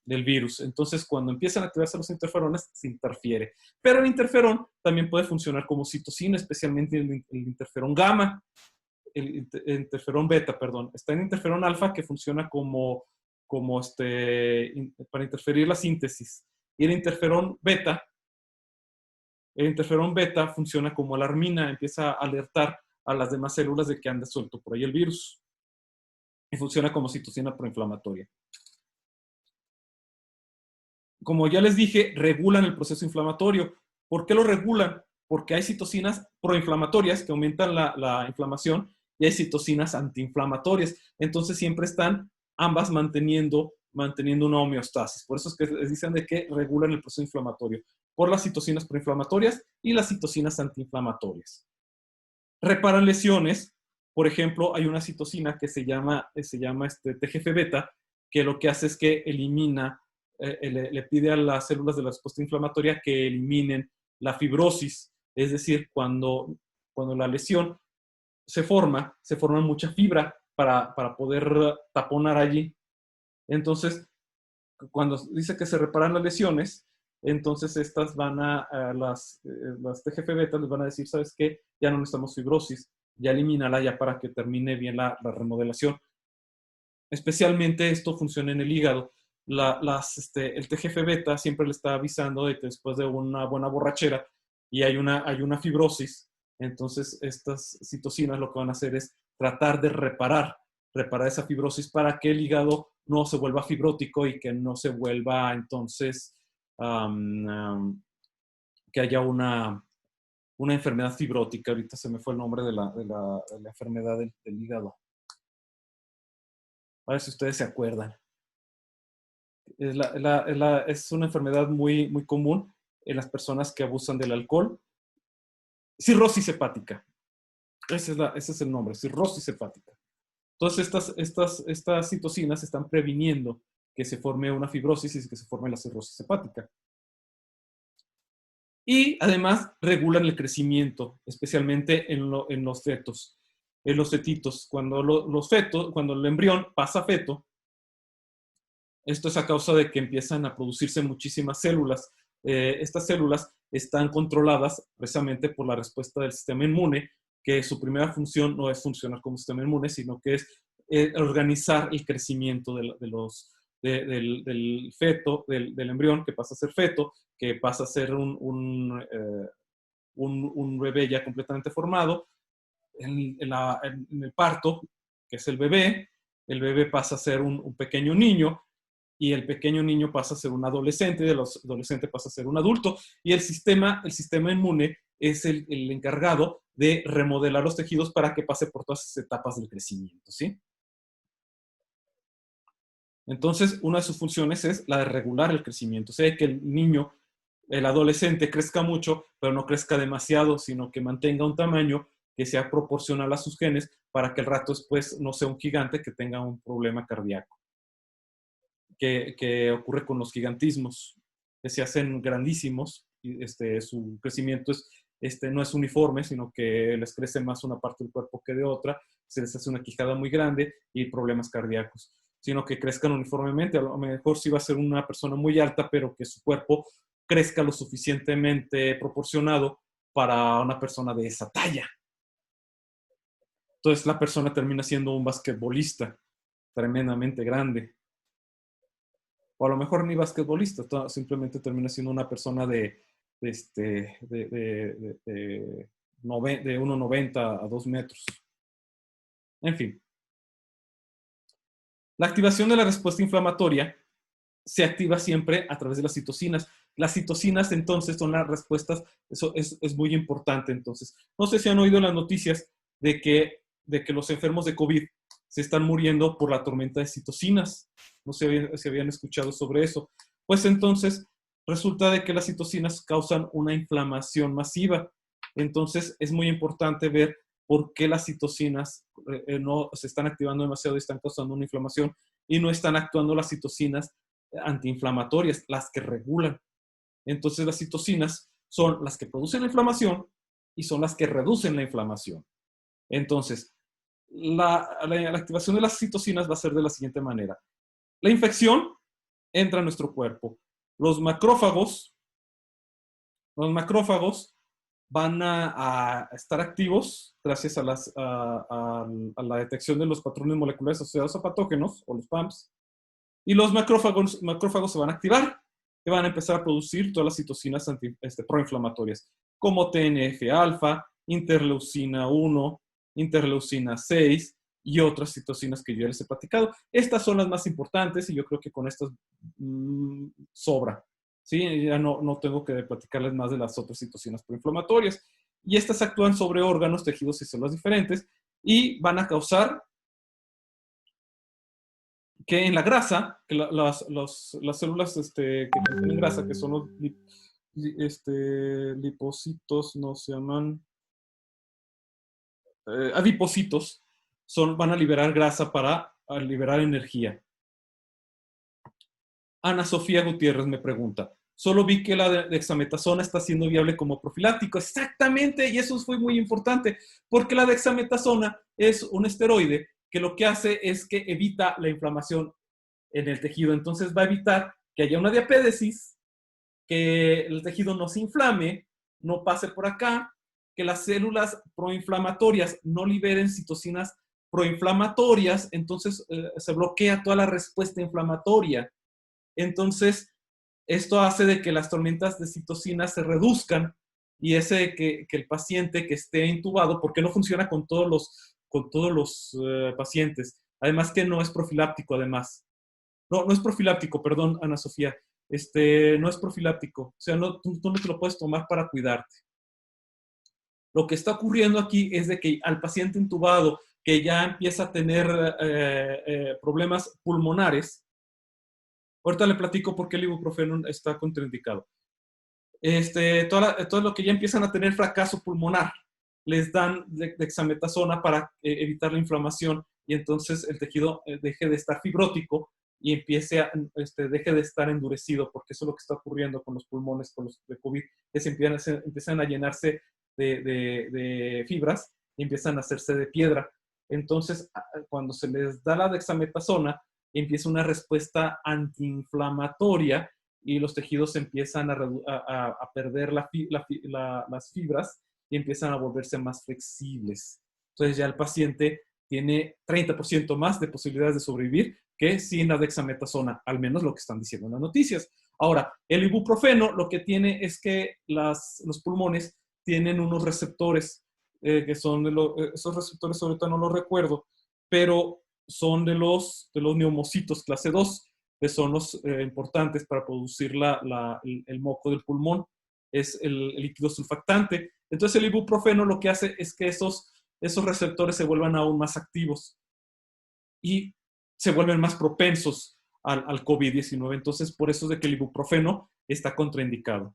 [SPEAKER 1] virus. Entonces, cuando empiezan a activarse los interferones, se interfiere. Pero el interferón también puede funcionar como citocina, especialmente el interferón gamma, el interferón beta, perdón. Está el interferón alfa, que funciona para interferir la síntesis. Y el interferón beta funciona como alarmina, empieza a alertar a las demás células de que anda suelto por ahí el virus. Y funciona como citocina proinflamatoria. Como ya les dije, regulan el proceso inflamatorio. ¿Por qué lo regulan? Porque hay citocinas proinflamatorias que aumentan la inflamación y hay citocinas antiinflamatorias. Entonces siempre están ambas manteniendo una homeostasis. Por eso es que les dicen de que regulan el proceso inflamatorio, por las citocinas proinflamatorias y las citocinas antiinflamatorias. Reparan lesiones. Por ejemplo, hay una citocina que se llama TGF-beta, que lo que hace es que elimina, le pide a las células de la respuesta inflamatoria que eliminen la fibrosis. Es decir, cuando la lesión se forma mucha fibra para poder taponar allí. Entonces, cuando dice que se reparan las lesiones, entonces estas van las TGF-beta les van a decir, ¿sabes qué? Ya no necesitamos fibrosis, ya elimínala ya para que termine bien la remodelación. Especialmente esto funciona en el hígado. El TGF-beta siempre le está avisando de que después de una buena borrachera y hay una fibrosis, entonces estas citocinas lo que van a hacer es tratar de reparar esa fibrosis para que el hígado no se vuelva fibrótico y que no se vuelva entonces que haya una enfermedad fibrótica. Ahorita se me fue el nombre de la enfermedad del hígado. A ver si ustedes se acuerdan. Es una enfermedad muy, muy común en las personas que abusan del alcohol. Cirrosis hepática. Ese es el nombre, cirrosis hepática. Entonces, estas citocinas están previniendo que se forme una fibrosis y que se forme la cirrosis hepática. Y además regulan el crecimiento, especialmente en los fetos, en los fetitos. Cuando el embrión pasa a feto, esto es a causa de que empiezan a producirse muchísimas células. Estas células están controladas precisamente por la respuesta del sistema inmune, que su primera función no es funcionar como sistema inmune, sino que es organizar el crecimiento del feto, del embrión, que pasa a ser feto, que pasa a ser un bebé ya completamente formado. En el parto, que es el bebé pasa a ser un pequeño niño, y el pequeño niño pasa a ser un adolescente, el adolescente pasa a ser un adulto, y el sistema inmune es el encargado de remodelar los tejidos para que pase por todas esas etapas del crecimiento, ¿sí? Entonces, una de sus funciones es la de regular el crecimiento, o sea, que el niño, el adolescente crezca mucho, pero no crezca demasiado, sino que mantenga un tamaño que sea proporcional a sus genes para que el rato después no sea un gigante que tenga un problema cardíaco, que ocurre con los gigantismos, que se hacen grandísimos, y su crecimiento no es uniforme, sino que les crece más una parte del cuerpo que de otra, se les hace una quijada muy grande y problemas cardíacos, sino que crezcan uniformemente. A lo mejor sí va a ser una persona muy alta, pero que su cuerpo crezca lo suficientemente proporcionado para una persona de esa talla. Entonces la persona termina siendo un basquetbolista tremendamente grande. O a lo mejor ni basquetbolista, simplemente termina siendo una persona de 1,90 a 2 metros. En fin. La activación de la respuesta inflamatoria se activa siempre a través de las citocinas. Las citocinas, entonces, son las respuestas, eso es muy importante, entonces. No sé si han oído las noticias de que los enfermos de COVID se están muriendo por la tormenta de citocinas. No sé si habían escuchado sobre eso. Pues entonces, resulta de que las citocinas causan una inflamación masiva. Entonces, es muy importante ver por qué las citocinas no se están activando demasiado y están causando una inflamación y no están actuando las citocinas antiinflamatorias, las que regulan. Entonces las citocinas son las que producen la inflamación y son las que reducen la inflamación. Entonces, la activación de las citocinas va a ser de la siguiente manera. La infección entra a nuestro cuerpo. Los macrófagos van a estar activos gracias a la detección de los patrones moleculares asociados a patógenos, o los PAMPs, y los macrófagos se van a activar y van a empezar a producir todas las citocinas proinflamatorias, como TNF-alfa, interleucina 1, interleucina 6 y otras citocinas que yo les he platicado. Estas son las más importantes y yo creo que con estas sobra. ¿Sí? Ya no tengo que platicarles más de las otras citocinas proinflamatorias. Y estas actúan sobre órganos, tejidos y células diferentes y van a causar que en la grasa, que las células que contienen grasa, que son los lipocitos, no se llaman adipocitos, van a liberar grasa para liberar energía. Ana Sofía Gutiérrez me pregunta, solo vi que la dexametasona está siendo viable como profiláctico. Exactamente, y eso fue muy importante, porque la dexametasona es un esteroide que lo que hace es que evita la inflamación en el tejido. Entonces va a evitar que haya una diapédesis, que el tejido no se inflame, no pase por acá, que las células proinflamatorias no liberen citocinas proinflamatorias, entonces se bloquea toda la respuesta inflamatoria. Entonces, esto hace de que las tormentas de citocinas se reduzcan y que el paciente que esté intubado, porque no funciona con todos los pacientes, además que no es profiláctico, además. No es profiláctico, perdón, Ana Sofía. No es profiláctico. O sea, tú no te lo puedes tomar para cuidarte. Lo que está ocurriendo aquí es de que al paciente intubado que ya empieza a tener problemas pulmonares, ahorita le platico por qué el ibuprofeno está contraindicado. Todo lo que ya empiezan a tener fracaso pulmonar, les dan dexametasona para evitar la inflamación y entonces el tejido deje de estar fibrótico y deje de estar endurecido, porque eso es lo que está ocurriendo con los pulmones, con los de COVID, que empiezan a llenarse de fibras y empiezan a hacerse de piedra. Entonces, cuando se les da la dexametasona, empieza una respuesta antiinflamatoria y los tejidos empiezan a perder las fibras y empiezan a volverse más flexibles. Entonces ya el paciente tiene 30% más de posibilidades de sobrevivir que sin la dexametasona, al menos lo que están diciendo en las noticias. Ahora, el ibuprofeno lo que tiene es que los pulmones tienen unos receptores que son esos receptores ahorita no los recuerdo, pero son de los neumocitos clase 2. que son los importantes para producir el moco del pulmón, es el líquido sulfactante. Entonces el ibuprofeno lo que hace es que esos receptores se vuelvan aún más activos y se vuelven más propensos al COVID-19. Entonces, por eso es de que el ibuprofeno está contraindicado.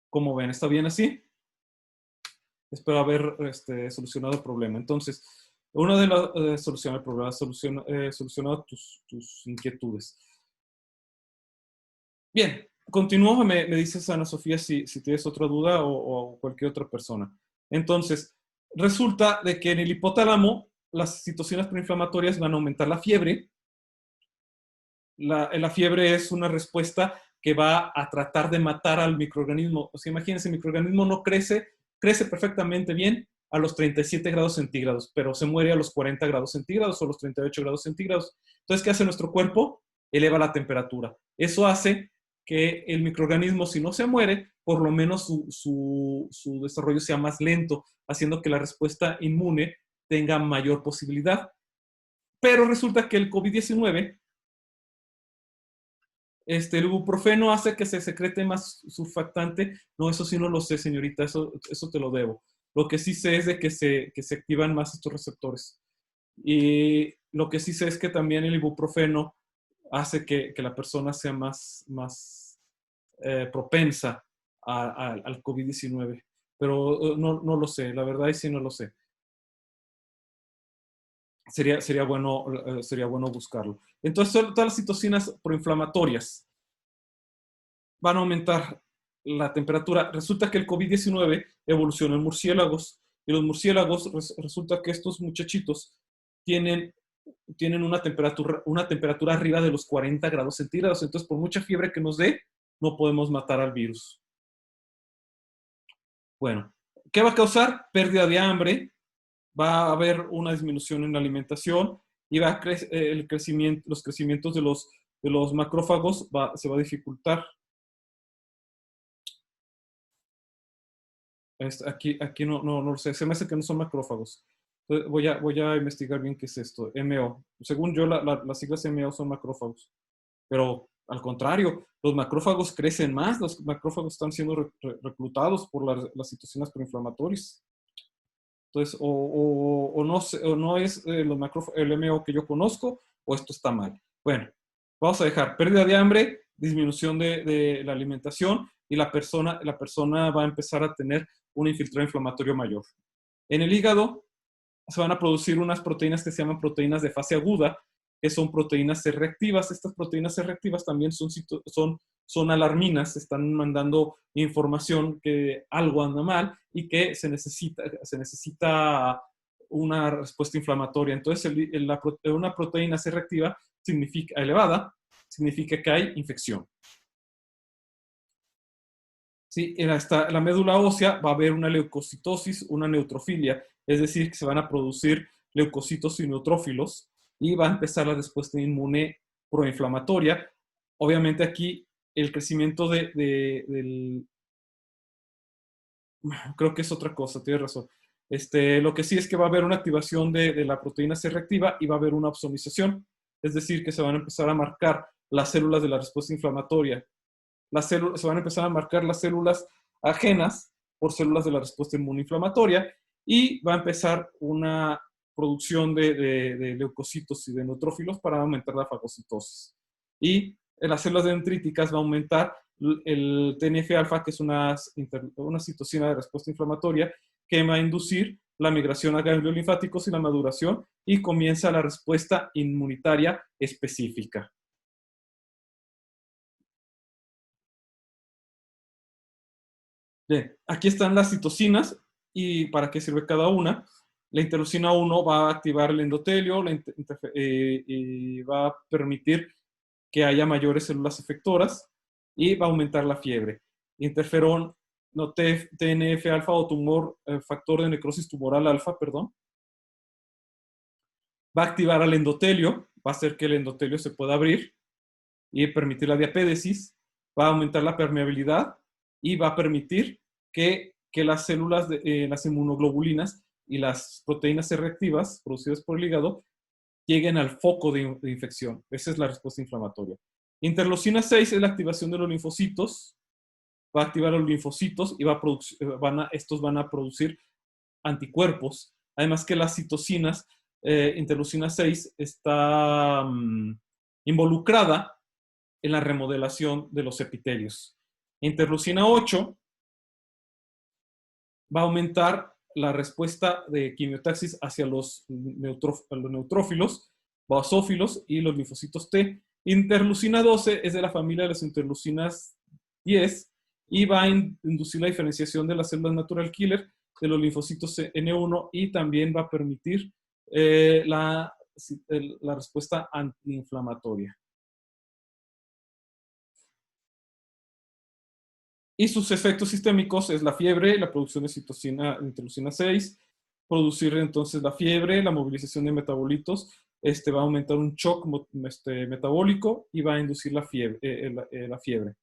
[SPEAKER 1] ¿Cómo ven? ¿Está bien así? Espero haber solucionado el problema. Entonces, una de las solucionar el problema, solucionado tus inquietudes. Bien, continúo. Me dices, Ana Sofía, si tienes otra duda o cualquier otra persona. Entonces, resulta de que en el hipotálamo las citocinas proinflamatorias van a aumentar la fiebre. La fiebre es una respuesta que va a tratar de matar al microorganismo. O sea, imagínense, el microorganismo no crece perfectamente bien a los 37 grados centígrados, pero se muere a los 40 grados centígrados o los 38 grados centígrados. Entonces, ¿qué hace nuestro cuerpo? Eleva la temperatura. Eso hace que el microorganismo, si no se muere, por lo menos su desarrollo sea más lento, haciendo que la respuesta inmune tenga mayor posibilidad. Pero resulta que el COVID-19, el ibuprofeno hace que se secrete más surfactante. No, eso sí no lo sé, señorita, eso te lo debo. Lo que sí sé es de que se activan más estos receptores. Y lo que sí sé es que también el ibuprofeno hace que la persona sea más propensa al COVID-19. Pero no lo sé, la verdad es que sí no lo sé. Sería bueno buscarlo. Entonces, todas las citocinas proinflamatorias van a aumentar la temperatura. Resulta que el COVID-19 evolucionó en murciélagos, y los murciélagos, resulta que estos muchachitos tienen una temperatura arriba de los 40 grados centígrados. Entonces, por mucha fiebre que nos dé, no podemos matar al virus. Bueno, ¿qué va a causar? Pérdida de hambre, va a haber una disminución en la alimentación y va a los crecimientos de los macrófagos se va a dificultar. Aquí no lo sé, se me hace que no son macrófagos. Entonces, voy a investigar bien qué es esto. MO. Según yo, las siglas MO son macrófagos. Pero al contrario, los macrófagos crecen más, los macrófagos están siendo reclutados por las citocinas proinflamatorias. Entonces, o no es el MO que yo conozco, o esto está mal. Bueno, vamos a dejar pérdida de hambre, disminución de la alimentación, y la persona va a empezar a tener un infiltrado inflamatorio mayor. En el hígado se van a producir unas proteínas que se llaman proteínas de fase aguda, que son proteínas C reactivas. Estas proteínas C reactivas también son alarminas, están mandando información que algo anda mal y que se necesita una respuesta inflamatoria. Entonces, una proteína C reactiva elevada significa que hay infección. Sí, en la médula ósea va a haber una leucocitosis, una neutrofilia, es decir, que se van a producir leucocitos y neutrófilos y va a empezar la respuesta inmune proinflamatoria. Obviamente aquí el crecimiento creo que es otra cosa, tienes razón. Lo que sí es que va a haber una activación de la proteína C reactiva y va a haber una opsonización, es decir, que se van a empezar a marcar las células de la respuesta inflamatoria. Se van a empezar a marcar las células ajenas por células de la respuesta inmunoinflamatoria y va a empezar una producción de leucocitos y de neutrófilos para aumentar la fagocitosis. Y en las células dendríticas va a aumentar el TNF-alfa, que es una citocina de respuesta inflamatoria, que va a inducir la migración a ganglios linfáticos y la maduración, y comienza la respuesta inmunitaria específica. Bien, aquí están las citocinas y para qué sirve cada una. La interleucina 1 va a activar el endotelio y va a permitir que haya mayores células efectoras y va a aumentar la fiebre. Interferón, no, TNF-alfa o factor de necrosis tumoral alfa, perdón, va a activar al endotelio, va a hacer que el endotelio se pueda abrir y permitir la diapédesis, va a aumentar la permeabilidad y va a permitir que las células, las inmunoglobulinas y las proteínas C reactivas producidas por el hígado lleguen al foco de infección. Esa es la respuesta inflamatoria. Interleucina 6 es la activación de los linfocitos. Va a activar los linfocitos y estos van a producir anticuerpos. Además que las citocinas, interleucina 6 está involucrada en la remodelación de los epitelios. Interleucina 8 va a aumentar la respuesta de quimiotaxis hacia los neutrófilos, basófilos y los linfocitos T. Interleucina 12 es de la familia de las interleucinas 10 y va a inducir la diferenciación de las células natural killer de los linfocitos N1 y también va a permitir la respuesta antiinflamatoria. Y sus efectos sistémicos es la fiebre, la producción de citocina, interleucina 6, producir entonces la fiebre, la movilización de metabolitos, va a aumentar un shock metabólico y va a inducir la fiebre.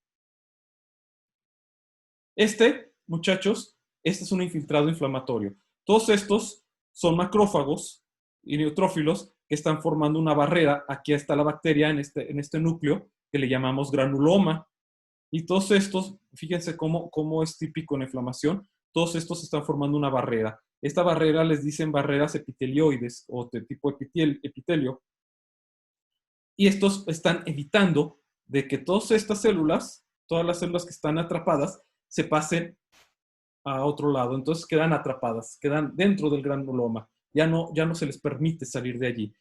[SPEAKER 1] Muchachos, este es un infiltrado inflamatorio. Todos estos son macrófagos y neutrófilos que están formando una barrera. Aquí está la bacteria en este núcleo que le llamamos granuloma. Y todos estos, fíjense cómo es típico en la inflamación, todos estos están formando una barrera. Esta barrera les dicen barreras epitelioides o de tipo epitelio. Y estos están evitando de que todas estas células, todas las células que están atrapadas, se pasen a otro lado. Entonces quedan atrapadas, quedan dentro del granuloma. Ya no se les permite salir de allí.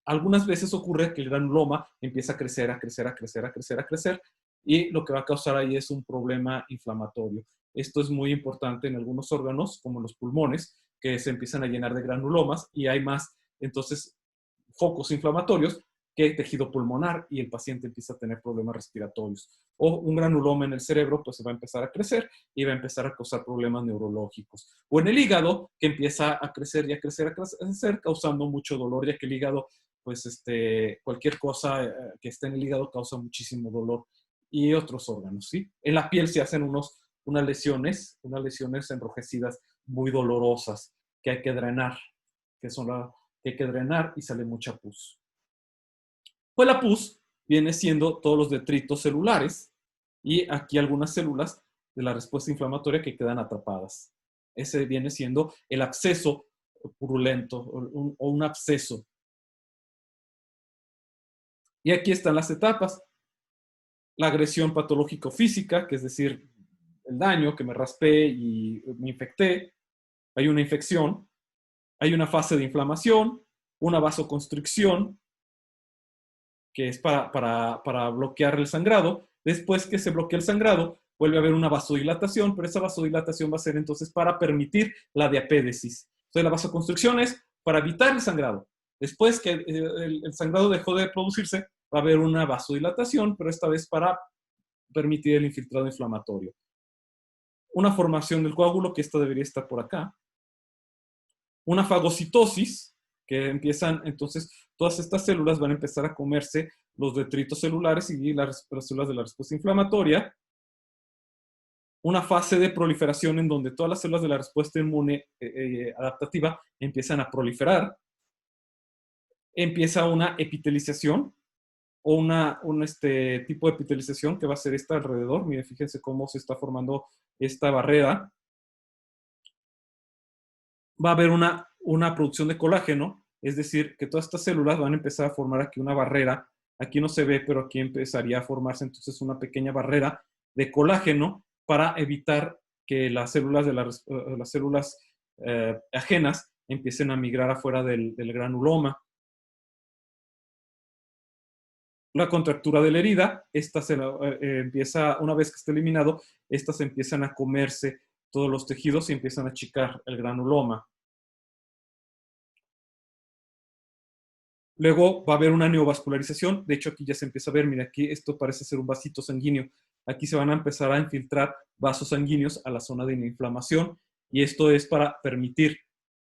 [SPEAKER 1] Algunas veces ocurre que el granuloma empieza a crecer, a crecer, a crecer, a crecer, a crecer, y lo que va a causar ahí es un problema inflamatorio. Esto es muy importante en algunos órganos, como los pulmones, que se empiezan a llenar de granulomas y hay más, entonces, focos inflamatorios que tejido pulmonar y el paciente empieza a tener problemas respiratorios. O un granuloma en el cerebro, pues se va a empezar a crecer y va a empezar a causar problemas neurológicos. O en el hígado, que empieza a crecer y a crecer, a crecer, causando mucho dolor, ya que el hígado, pues cualquier cosa que esté en el hígado causa muchísimo dolor. Y otros órganos, ¿sí? En la piel se hacen unas lesiones enrojecidas muy dolorosas que hay que drenar, que hay que drenar y sale mucha pus. Pues la pus viene siendo todos los detritos celulares y aquí algunas células de la respuesta inflamatoria que quedan atrapadas. Ese viene siendo el absceso purulento o un absceso. Y aquí están las etapas. La agresión patológico-física, que es decir, el daño, que me raspé y me infecté. Hay una infección. Hay una fase de inflamación, una vasoconstricción, que es para bloquear el sangrado. Después que se bloquea el sangrado, vuelve a haber una vasodilatación, pero esa vasodilatación va a ser entonces para permitir la diapédesis. Entonces la vasoconstricción es para evitar el sangrado. Después que el sangrado dejó de producirse, va a haber una vasodilatación, pero esta vez para permitir el infiltrado inflamatorio. Una formación del coágulo, que esta debería estar por acá. Una fagocitosis, que empiezan, entonces, todas estas células van a empezar a comerse los detritos celulares y las células de la respuesta inflamatoria. Una fase de proliferación en donde todas las células de la respuesta inmune adaptativa empiezan a proliferar. Empieza una epitelización o un tipo de epitelización que va a ser esta alrededor. Miren, fíjense cómo se está formando esta barrera. Va a haber una producción de colágeno, es decir, que todas estas células van a empezar a formar aquí una barrera. Aquí no se ve, pero aquí empezaría a formarse entonces una pequeña barrera de colágeno para evitar que las células ajenas empiecen a migrar afuera del granuloma. La contractura de la herida, esta empieza, una vez que esté eliminado, estas empiezan a comerse todos los tejidos y empiezan a achicar el granuloma. Luego va a haber una neovascularización. De hecho, aquí ya se empieza a ver, mira, aquí esto parece ser un vasito sanguíneo. Aquí se van a empezar a infiltrar vasos sanguíneos a la zona de inflamación y esto es para permitir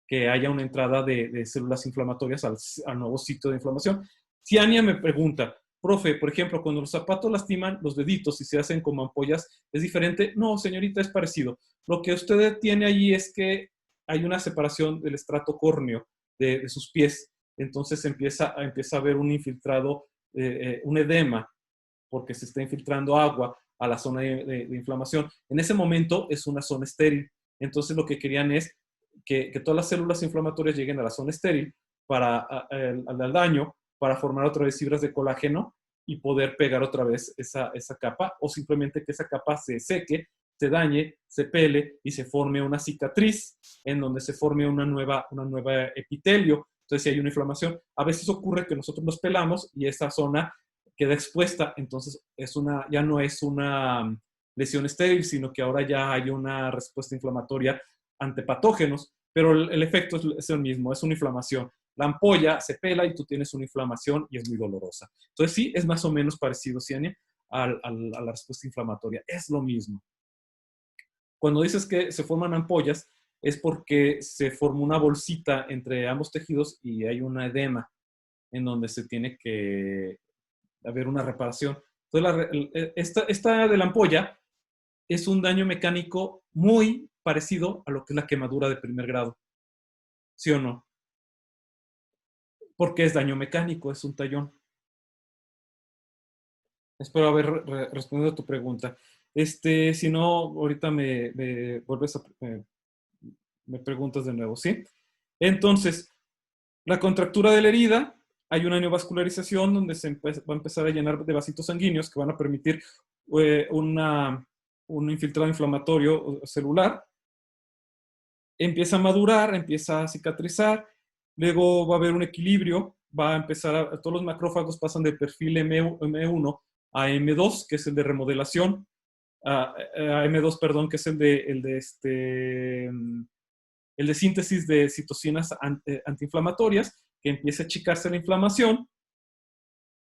[SPEAKER 1] que haya una entrada de células inflamatorias al nuevo sitio de inflamación. Si Ania me pregunta, profe, por ejemplo, cuando los zapatos lastiman los deditos y se hacen como ampollas, ¿es diferente? No, señorita, es parecido. Lo que usted tiene allí es que hay una separación del estrato córneo de sus pies. entonces empieza a haber un infiltrado, un edema, porque se está infiltrando agua a la zona de inflamación. En ese momento es una zona estéril. Entonces lo que querían es que todas las células inflamatorias lleguen a la zona estéril para al daño, para formar otra vez fibras de colágeno y poder pegar otra vez esa capa, o simplemente que esa capa se seque, se dañe, se pele y se forme una cicatriz en donde se forme una nueva epitelio. Entonces, si hay una inflamación, a veces ocurre que nosotros nos pelamos y esa zona queda expuesta, entonces ya no es una lesión estéril, sino que ahora ya hay una respuesta inflamatoria ante patógenos, pero el efecto es el mismo, es una inflamación. La ampolla se pela y tú tienes una inflamación y es muy dolorosa. Entonces sí, es más o menos parecido, Ciania, a la respuesta inflamatoria. Es lo mismo. Cuando dices que se forman ampollas, es porque se forma una bolsita entre ambos tejidos y hay una edema en donde se tiene que haber una reparación. Entonces, esta de la ampolla es un daño mecánico muy parecido a lo que es la quemadura de primer grado. ¿Sí o no? Porque es daño mecánico, es un tallón. Espero haber respondido a tu pregunta. Si no, ahorita me vuelves a, me preguntas de nuevo, ¿sí? Entonces, la contractura de la herida, hay una neovascularización donde se va a empezar a llenar de vasitos sanguíneos que van a permitir un infiltrado inflamatorio celular. Empieza a madurar, empieza a cicatrizar, luego va a haber un equilibrio, va a empezar todos los macrófagos pasan del perfil M1 a M2, que es el de remodelación, a M2, perdón, que es el de síntesis de citocinas antiinflamatorias, que empieza a achicarse la inflamación.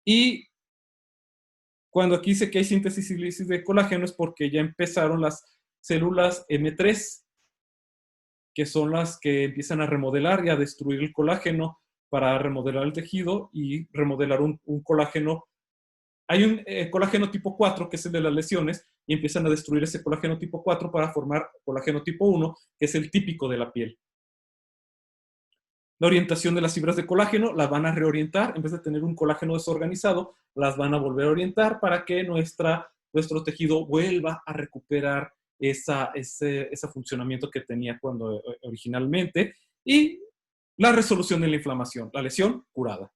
[SPEAKER 1] Y cuando aquí dice que hay síntesis y lisis de colágeno es porque ya empezaron las células M3, que son las que empiezan a remodelar y a destruir el colágeno para remodelar el tejido y remodelar un colágeno. Hay un colágeno tipo 4, que es el de las lesiones, y empiezan a destruir ese colágeno tipo 4 para formar colágeno tipo 1, que es el típico de la piel. La orientación de las fibras de colágeno las van a reorientar, en vez de tener un colágeno desorganizado, las van a volver a orientar para que nuestro tejido vuelva a recuperar ese funcionamiento que tenía originalmente, y la resolución de la inflamación, la lesión curada.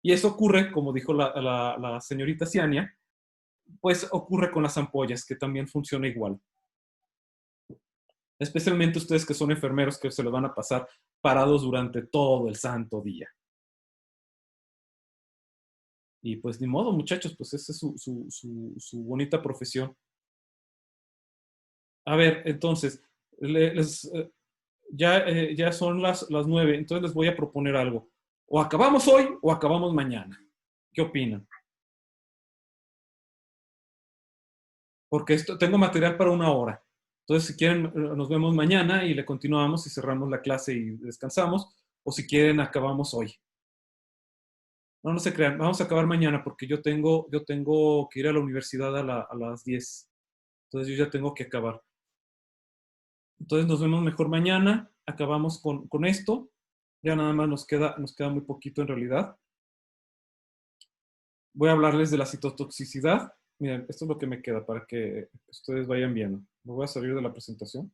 [SPEAKER 1] Y eso ocurre, como dijo la señorita Ciania, pues ocurre con las ampollas, que también funciona igual. Especialmente ustedes que son enfermeros, que se lo van a pasar parados durante todo el santo día. Y pues ni modo, muchachos, pues esa es su bonita profesión. A ver, entonces, ya son las 9, entonces les voy a proponer algo. O acabamos hoy o acabamos mañana. ¿Qué opinan? Porque tengo material para 1 hora. Entonces, si quieren, nos vemos mañana y le continuamos y cerramos la clase y descansamos. O si quieren, acabamos hoy. No se crean, vamos a acabar mañana porque yo tengo que ir a la universidad a las 10. Entonces, yo ya tengo que acabar. Entonces, nos vemos mejor mañana. Acabamos con esto. Ya nada más nos queda muy poquito en realidad. Voy a hablarles de la citotoxicidad. Miren, esto es lo que me queda para que ustedes vayan viendo. Me voy a salir de la presentación.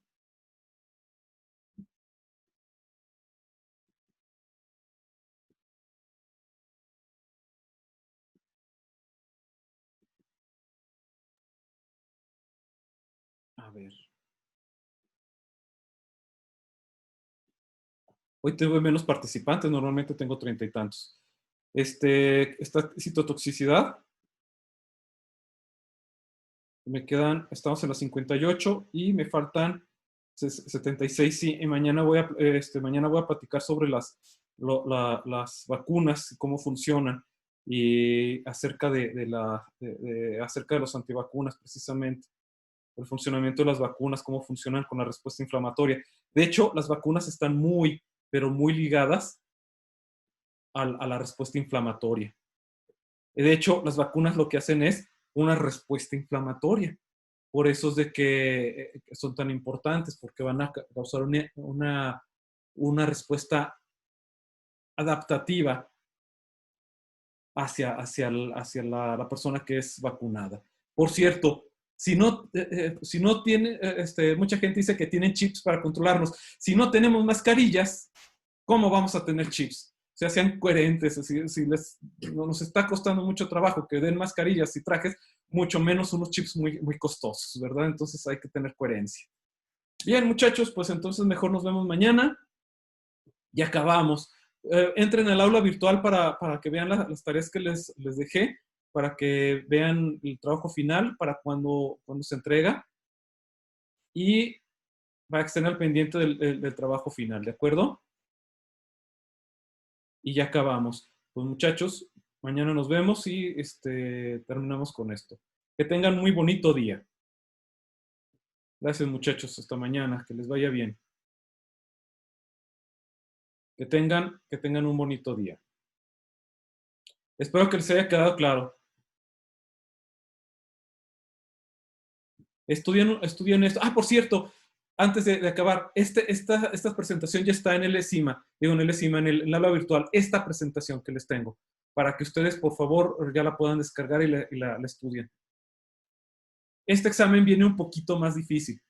[SPEAKER 1] A ver. Hoy tengo menos participantes, normalmente tengo 30 y tantos. Esta citotoxicidad, estamos en las 58 y me faltan 76. Sí, y mañana voy a platicar sobre las vacunas, cómo funcionan, y acerca acerca de los antivacunas, precisamente, el funcionamiento de las vacunas, cómo funcionan con la respuesta inflamatoria. De hecho, las vacunas están muy, pero muy ligadas a la respuesta inflamatoria. De hecho, las vacunas lo que hacen es una respuesta inflamatoria. Por eso es de que son tan importantes, porque van a causar una respuesta adaptativa hacia la persona que es vacunada. Por cierto, si no tiene, mucha gente dice que tienen chips para controlarnos. Si no tenemos mascarillas, ¿cómo vamos a tener chips? O sea, sean coherentes. Si nos está costando mucho trabajo que den mascarillas y trajes, mucho menos unos chips muy, muy costosos, ¿verdad? Entonces hay que tener coherencia. Bien, muchachos, pues entonces mejor nos vemos mañana. Ya acabamos. Entren al aula virtual para que vean las tareas que les dejé, para que vean el trabajo final, para cuando se entrega, y para que estén al pendiente del trabajo final, ¿de acuerdo? Y ya acabamos. Pues muchachos, mañana nos vemos y terminamos con esto. Que tengan muy bonito día. Gracias muchachos, hasta mañana, que les vaya bien. Que tengan un bonito día. Espero que les haya quedado claro. Estudien esto. Ah, por cierto, antes de acabar, esta presentación ya está en el ESIMA, digo en el ESIMA, en el aula virtual, esta presentación que les tengo, para que ustedes, por favor, ya la puedan descargar y la estudien. Este examen viene un poquito más difícil,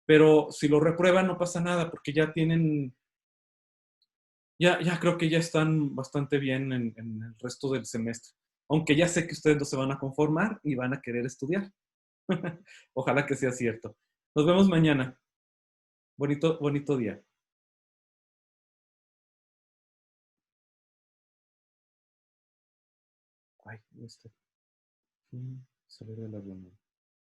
[SPEAKER 1] pero si lo reprueban no pasa nada, porque ya tienen, ya creo que ya están bastante bien en el resto del semestre. Aunque ya sé que ustedes no se van a conformar y van a querer estudiar. Ojalá que sea cierto. Nos vemos mañana. Bonito, bonito día. Ay, salir de la reunión.